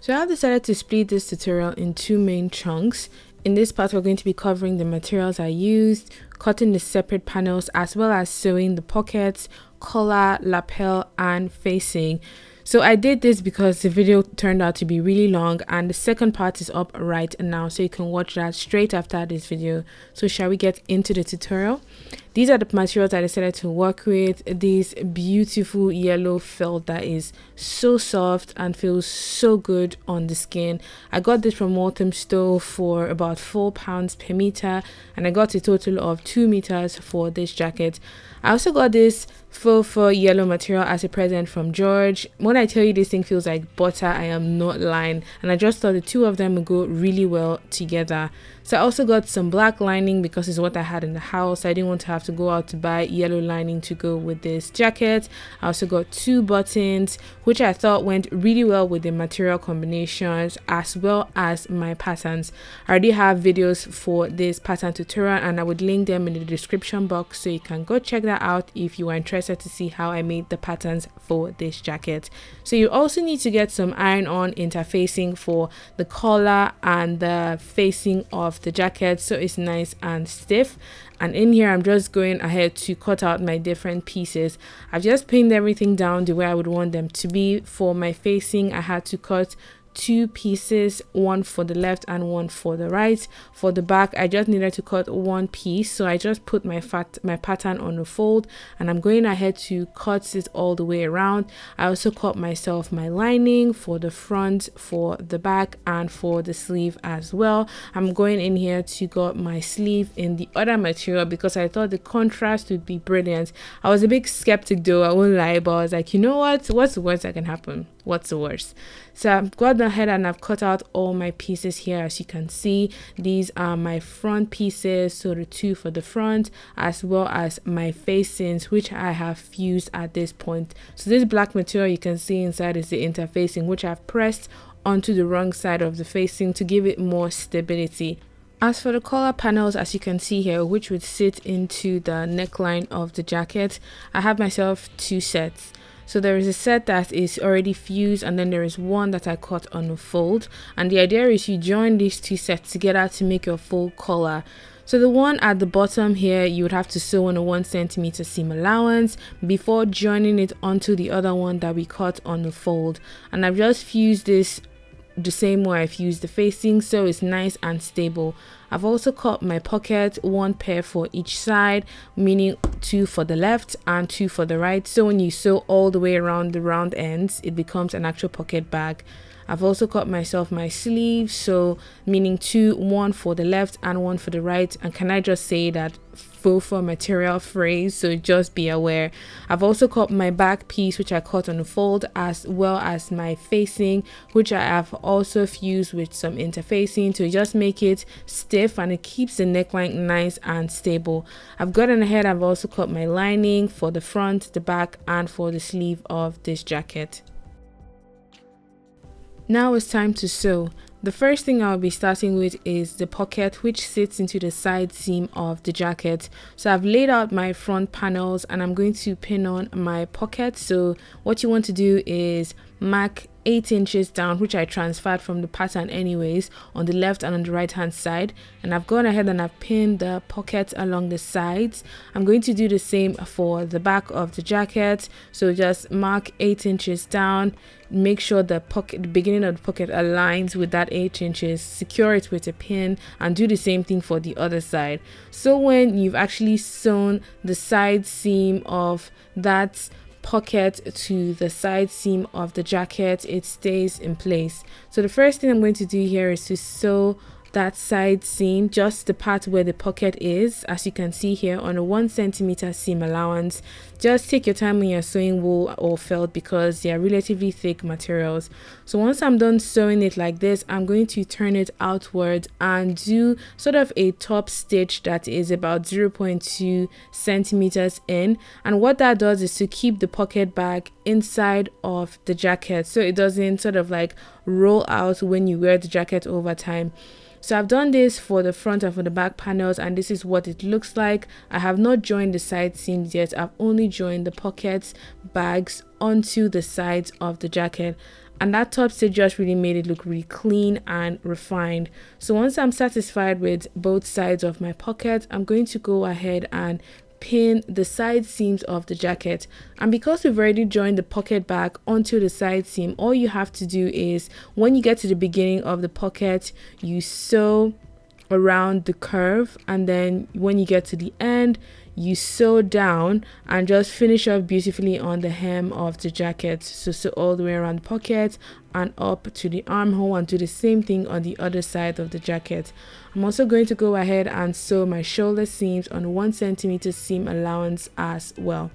So I have decided to split this tutorial in two main chunks. In this part, we're going to be covering the materials I used, cutting the separate panels, as well as sewing the pockets, collar, lapel, and facing. So I did this because the video turned out to be really long, and the second part is up right now, so you can watch that straight after this video. So shall we get into the tutorial? These are the materials I decided to work with. This beautiful yellow felt that is so soft and feels so good on the skin. I got this from Store for about £4 per meter, and I got a total of 2 meters for this jacket. I also got this faux yellow material as a present from Jorge. When I tell you this thing feels like butter, I am not lying, and I just thought the two of them would go really well together. So I also got some black lining because it's what I had in the house. I didn't want to have to go out to buy yellow lining to go with this jacket. I also got 2 buttons, which I thought went really well with the material combinations as well as my patterns. I already have videos for this pattern tutorial, and I would link them in the description box, so you can go check that out if you are interested to see how I made the patterns for this jacket. So you also need to get some iron-on interfacing for the collar and the facing of the jacket, so it's nice and stiff. And in here I'm just going ahead to cut out my different pieces. I've just pinned everything down the way I would want them to be. For my facing, I had to cut 2 pieces, one for the left and one for the right. For the back, I just needed to cut 1 piece, so I just put my pattern on the fold, and I'm going ahead to cut it all the way around. I also cut myself my lining for the front, for the back, and for the sleeve as well. I'm going in here to cut my sleeve in the other material because I thought the contrast would be brilliant. I was a big skeptic though, I won't lie, but I was like, you know what, what's the worst that can happen? What's the worst? So I've gone ahead and I've cut out all my pieces here. As you can see, these are my front pieces, so the 2 for the front, as well as my facings, which I have fused at this point. So this black material you can see inside is the interfacing, which I've pressed onto the wrong side of the facing to give it more stability. As for the collar panels, as you can see here, which would sit into the neckline of the jacket, I have myself 2 sets. So there is a set that is already fused, and then there is one that I cut on a fold, and the idea is you join these 2 sets together to make your full collar. So the one at the bottom here, you would have to sew on a 1 centimeter seam allowance before joining it onto the other one that we cut on the fold. And I've just fused this the same way I've used the facing, so it's nice and stable. I've also cut my pocket, 1 pair for each side, meaning 2 for the left and 2 for the right, so when you sew all the way around the round ends, it becomes an actual pocket bag. I've also cut myself my sleeve, so meaning 2, 1 for the left and 1 for the right. And can I just say that faux material phrase, so just be aware. I've also cut my back piece, which I cut on the fold, as well as my facing, which I have also fused with some interfacing to just make it stiff, and it keeps the neckline nice and stable. I've gotten ahead, I've also cut my lining for the front, the back, and for the sleeve of this jacket. Now it's time to sew. The first thing I'll be starting with is the pocket, which sits into the side seam of the jacket. So I've laid out my front panels and I'm going to pin on my pocket. So what you want to do is mark 8 inches down, which I transferred from the pattern anyways, on the left and on the right hand side. And I've gone ahead and I've pinned the pockets along the sides. I'm going to do the same for the back of the jacket. So just mark 8 inches down, make sure the beginning of the pocket aligns with that 8 inches, secure it with a pin, and do the same thing for the other side. So when you've actually sewn the side seam of that pocket to the side seam of the jacket, it stays in place. So the first thing I'm going to do here is to sew that side seam, just the part where the pocket is, as you can see here, on a 1 centimeter seam allowance. Just take your time when you're sewing wool or felt because they are relatively thick materials. So once I'm done sewing it like this, I'm going to turn it outward and do sort of a top stitch that is about 0.2 centimeters in. And what that does is to keep the pocket bag inside of the jacket so it doesn't sort of like roll out when you wear the jacket over time. So I've done this for the front and for the back panels, and this is what it looks like. I have not joined the side seams yet. I've only joined the pockets bags onto the sides of the jacket, and that top stitch just really made it look really clean and refined. So once I'm satisfied with both sides of my pocket, I'm going to go ahead and pin the side seams of the jacket. And because we've already joined the pocket bag onto the side seam, all you have to do is when you get to the beginning of the pocket, you sew around the curve, and then when you get to the end, you sew down and just finish up beautifully on the hem of the jacket. So sew all the way around the pocket and up to the armhole, and do the same thing on the other side of the jacket. I'm also going to go ahead and sew my shoulder seams on 1 centimeter seam allowance as well.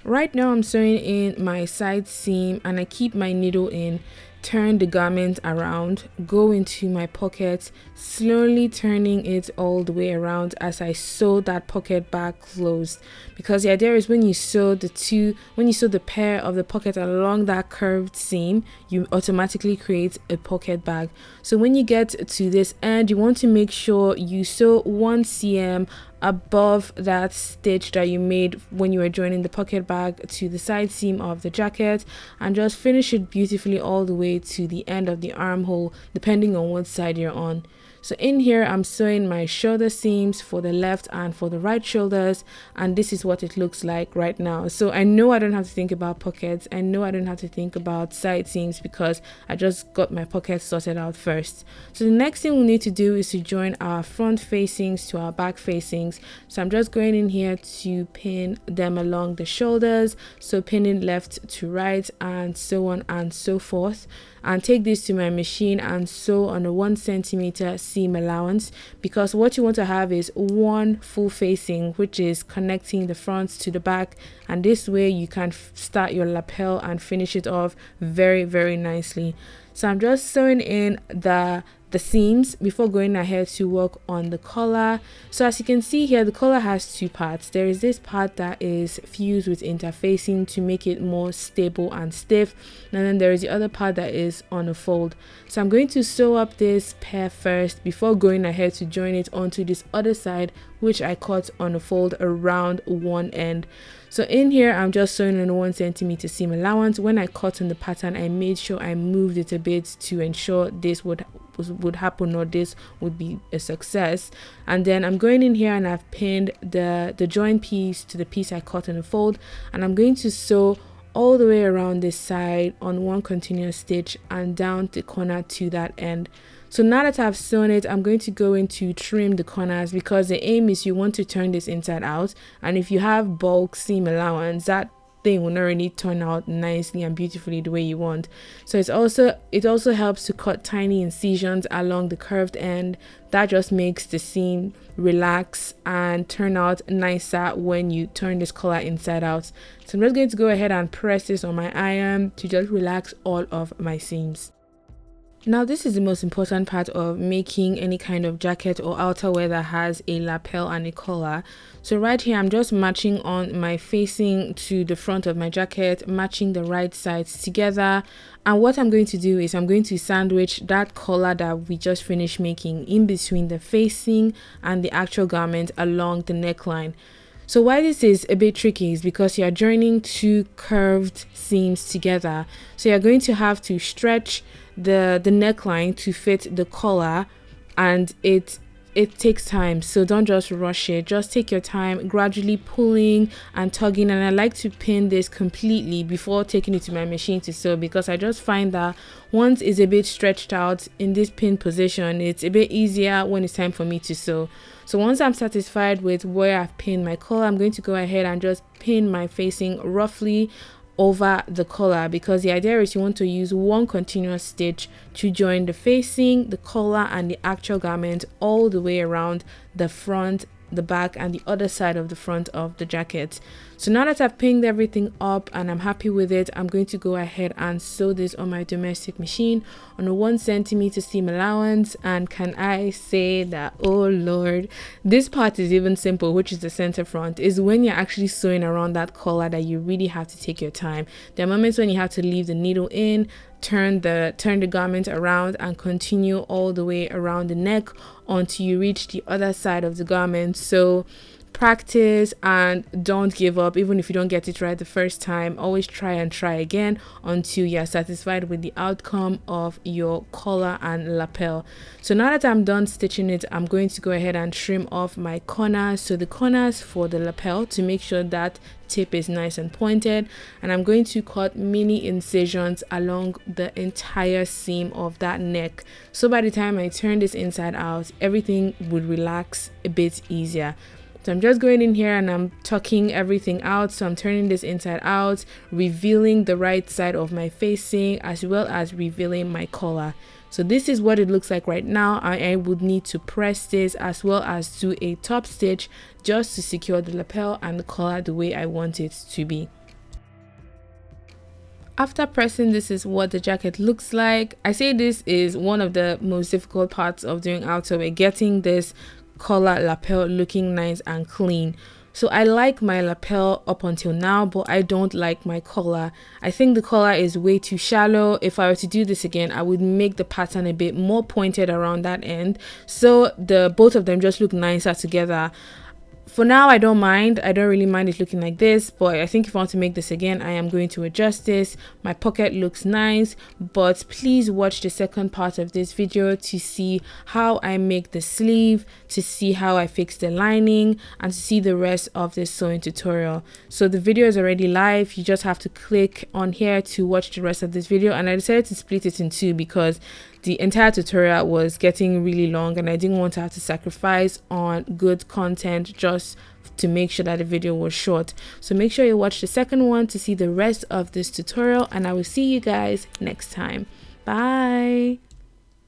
Right now I'm sewing in my side seam, and I keep my needle in, turn the garment around, go into my pocket, slowly turning it all the way around as I sew that pocket bag closed. Because the idea is when you sew the pair of the pocket along that curved seam, you automatically create a pocket bag. So when you get to this end, you want to make sure you sew 1 cm above that stitch that you made when you were joining the pocket bag to the side seam of the jacket, and just finish it beautifully all the way to the end of the armhole, depending on what side you're on. So in here I'm sewing my shoulder seams for the left and for the right shoulders, and this is what it looks like right now. So I know I don't have to think about pockets, I know I don't have to think about side seams because I just got my pockets sorted out first. So the next thing we need to do is to join our front facings to our back facings. So I'm just going in here to pin them along the shoulders, so pinning left to right and so on and so forth, and take this to my machine and sew on a 1 centimeter seam allowance, because what you want to have is one full facing which is connecting the front to the back, and this way you can start your lapel and finish it off very, very nicely. So I'm just sewing in the seams before going ahead to work on the collar. So as you can see here, the collar has 2 parts. There is this part that is fused with interfacing to make it more stable and stiff, and then there is the other part that is on a fold. So I'm going to sew up this pair first before going ahead to join it onto this other side, which I cut on a fold around one end. So in here I'm just sewing on a 1 centimeter seam allowance. When I cut on the pattern, I made sure I moved it a bit to ensure this would happen, or this would be a success. And then I'm going in here and I've pinned the join piece to the piece I cut on the fold, and I'm going to sew all the way around this side on one continuous stitch and down the corner to that end. So now that I've sewn it, I'm going to go in to trim the corners, because the aim is you want to turn this inside out, and if you have bulk seam allowance, that thing will not really turn out nicely and beautifully the way you want. So it also helps to cut tiny incisions along the curved end. That just makes the seam relax and turn out nicer when you turn this collar inside out. So I'm just going to go ahead and press this on my iron to just relax all of my seams. Now this is the most important part of making any kind of jacket or outerwear that has a lapel and a collar. So right here I'm just matching on my facing to the front of my jacket, matching the right sides together, and what I'm going to do is I'm going to sandwich that collar that we just finished making in between the facing and the actual garment along the neckline. So why this is a bit tricky is because you're joining two curved seams together. So you're going to have to stretch the neckline to fit the collar, and it takes time, so don't just rush it. Just take your time, gradually pulling and tugging. And I like to pin this completely before taking it to my machine to sew, because I just find that once it's a bit stretched out in this pin position, it's a bit easier when it's time for me to sew. So once I'm satisfied with where I've pinned my collar, I'm going to go ahead and just pin my facing roughly over the collar, because the idea is you want to use one continuous stitch to join the facing, the collar, and the actual garment all the way around the front, the back, and the other side of the front of the jacket. So now that I've pinned everything up and I'm happy with it, I'm going to go ahead and sew this on my domestic machine on a 1 centimeter seam allowance. And can I say that, oh Lord, this part is even simple, which is the center front. Is when you're actually sewing around that collar that you really have to take your time. There are moments when you have to leave the needle in, turn the garment around, and continue all the way around the neck until you reach the other side of the garment. So practice and don't give up. Even if you don't get it right the first time, always try and try again until you're satisfied with the outcome of your collar and lapel. So now that I'm done stitching it, I'm going to go ahead and trim off my corners. So the corners for the lapel, to make sure that tip is nice and pointed, and I'm going to cut mini incisions along the entire seam of that neck, so by the time I turn this inside out, everything would relax a bit easier. So I'm just going in here and I'm tucking everything out. So I'm turning this inside out, revealing the right side of my facing as well as revealing my collar. So this is what it looks like right now. I would need to press this as well as do a top stitch just to secure the lapel and the collar the way I want it to be. After pressing, this is what the jacket looks like. I say this is one of the most difficult parts of doing outerwear, getting this collar lapel looking nice and clean. So I like my lapel up until now, but I don't like my collar. I think the collar is way too shallow. If I were to do this again, I would make the pattern a bit more pointed around that end, so the both of them just look nicer together. For now, I don't mind. I don't really mind it looking like this, but I think if I want to make this again, I am going to adjust this. My pocket looks nice, but please watch the second part of this video to see how I make the sleeve, to see how I fix the lining, and to see the rest of this sewing tutorial. So the video is already live. You just have to click on here to watch the rest of this video, and I decided to split it in two because the entire tutorial was getting really long and I didn't want to have to sacrifice on good content just to make sure that the video was short. So make sure you watch the second one to see the rest of this tutorial, and I will see you guys next time. Bye.